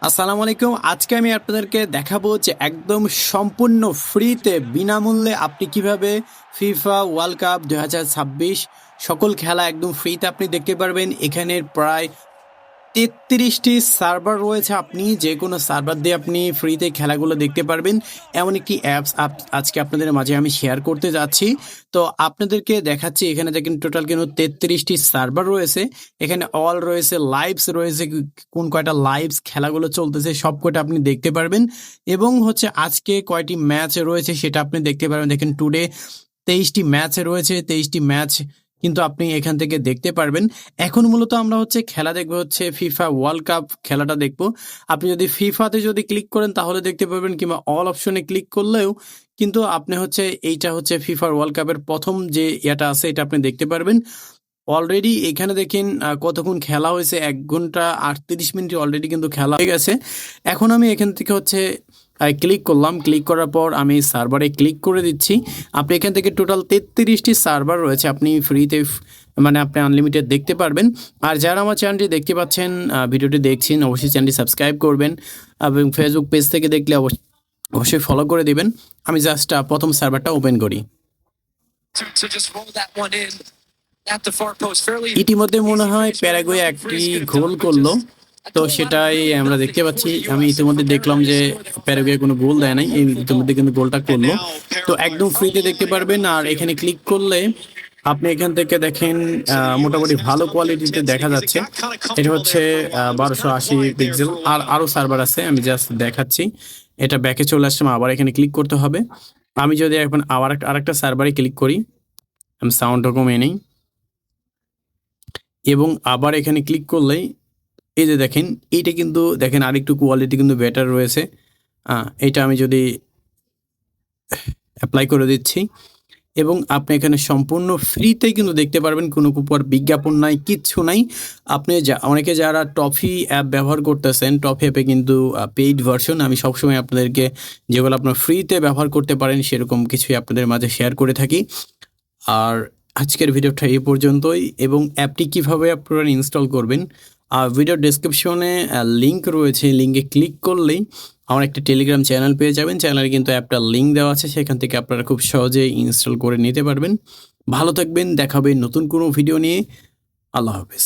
আসসালামু আলাইকুম। আজকে আমি আপনাদেরকে দেখাবো যে একদম সম্পূর্ণ ফ্রিতে বিনামূল্যে আপনি কিভাবে ফিফা ওয়ার্ল্ড কাপ 2026 সকল খেলা একদম ফ্রিতে আপনি দেখতে পারবেন। এখানের প্রায় 33টি সার্ভার রয়েছে, আপনি যে কোনো সার্ভার দিয়ে আপনি ফ্রিতে খেলাগুলো দেখতে পারবেন। এমন একটি অ্যাপস আজকে আপনাদের মাঝে আমি শেয়ার করতে যাচ্ছি। তো আপনাদেরকে দেখাচ্ছি, এখানে দেখেন টোটাল কিন্তু 33টি সার্ভার রয়েছে। এখানে অল রয়েছে, লাইভস রয়েছে, কোন কয়টা লাইভস খেলাগুলো চলতেছে সব কয়টা আপনি দেখতে পারবেন। এবং হচ্ছে আজকে কয়টি ম্যাচ রয়েছে সেটা আপনি দেখতে পারবেন। দেখেন টুডে 23টি ম্যাচ রয়েছে, 23টি ম্যাচ কিন্তু আপনি এখান থেকে দেখতে পারবেন। এখন মূলত আমরা হচ্ছে খেলা দেখবো, হচ্ছে ফিফা ওয়ার্ল্ড কাপ খেলাটা দেখবো। আপনি যদি ফিফাতে যদি ক্লিক করেন তাহলে দেখতে পারবেন, কিংবা অল অপশনে ক্লিক করলেও কিন্তু আপনি হচ্ছে এইটা হচ্ছে ফিফা ওয়ার্ল্ড কাপের প্রথম যে ইয়েটা আছে এটা আপনি দেখতে পারবেন। অলরেডি এখানে দেখেন কতক্ষণ খেলা হয়েছে, 1 ঘন্টা 38 মিনিট অলরেডি কিন্তু খেলা হয়ে গেছে। এখন আমি এখান থেকে হচ্ছে ক্লিক করলাম, ক্লিক করার পর আমি সার্ভারে ক্লিক করে দিচ্ছি। আপনি এখান থেকে টোটাল 33টি সার্ভার রয়েছে, আপনি ফ্রিতে মানে আপনি আনলিমিটেড দেখতে পারবেন। আর যারা আমার চ্যানেলটি দেখতে পাচ্ছেন, ভিডিওটি দেখছেন, অবশ্যই চ্যানেলটি সাবস্ক্রাইব করবেন এবং ফেসবুক পেজ থেকে দেখলে অবশ্যই ফলো করে দিবেন। আমি জাস্ট প্রথম সার্ভারটা ওপেন করি। ইতিমধ্যে মনে হয় প্যারাগুয়ে একটি গোল করলো, তো সেটাই আমরা দেখতে পাচ্ছি। আমি ইতিমধ্যে দেখলাম যে প্যারাগুয়ে কোনো গোল দেয় নাই, ইতিমধ্যে কিন্তু গোলটা করলো। তো একদম ফ্রিতে দেখতে পারবেন। আর এখানে ক্লিক করলে আপনি এখান থেকে দেখেন মোটামুটি ভালো কোয়ালিটিতে দেখা যাচ্ছে। এটা হচ্ছে 1280 পিক্সেল। আর আরও সার্ভার আছে, আমি জাস্ট দেখাচ্ছি। এটা ব্যাকে চলে আসছে, আবার এখানে ক্লিক করতে হবে। আমি যদি এখন আরেকটা সার্ভারে ক্লিক করি, আমি সাউন্ডটা কমিয়ে নিই এবং আবার এখানে ক্লিক করলেই এই যে দেখেন, এইটা কিন্তু দেখেন আরেকটু কোয়ালিটি কিন্তু বেটার রয়েছে। এটা আমি যদি অ্যাপ্লাই করে দিচ্ছি এবং আপনি এখানে সম্পূর্ণ ফ্রিতেই কিন্তু দেখতে পারবেন, কোনো কুপন বিজ্ঞাপন নাই, কিচ্ছু নাই। আপনি অনেকে যারা টফি অ্যাপ ব্যবহার করতেছেন, টফি অ্যাপে কিন্তু পেইড ভার্সন, আমি সবসময় আপনাদেরকে যেগুলো আপনার ফ্রিতে ব্যবহার করতে পারেন সেরকম কিছুই আপনাদের মাঝে শেয়ার করে থাকি। আর আজকের ভিডিওটা এই পর্যন্তই। এবং অ্যাপটি কীভাবে আপনারা ইনস্টল করবেন, ভিডিও ডেসক্রিপশনে লিঙ্ক রয়েছে, লিঙ্কে ক্লিক করলেই আমার একটা টেলিগ্রাম চ্যানেল পেয়ে যাবেন। চ্যানেলে কিন্তু অ্যাপটার লিঙ্ক দেওয়া আছে, সেখান থেকে আপনারা খুব সহজেই ইনস্টল করে নিতে পারবেন। ভালো থাকবেন, দেখাবেন নতুন কোনো ভিডিও নিয়ে। আল্লাহ হাফেজ।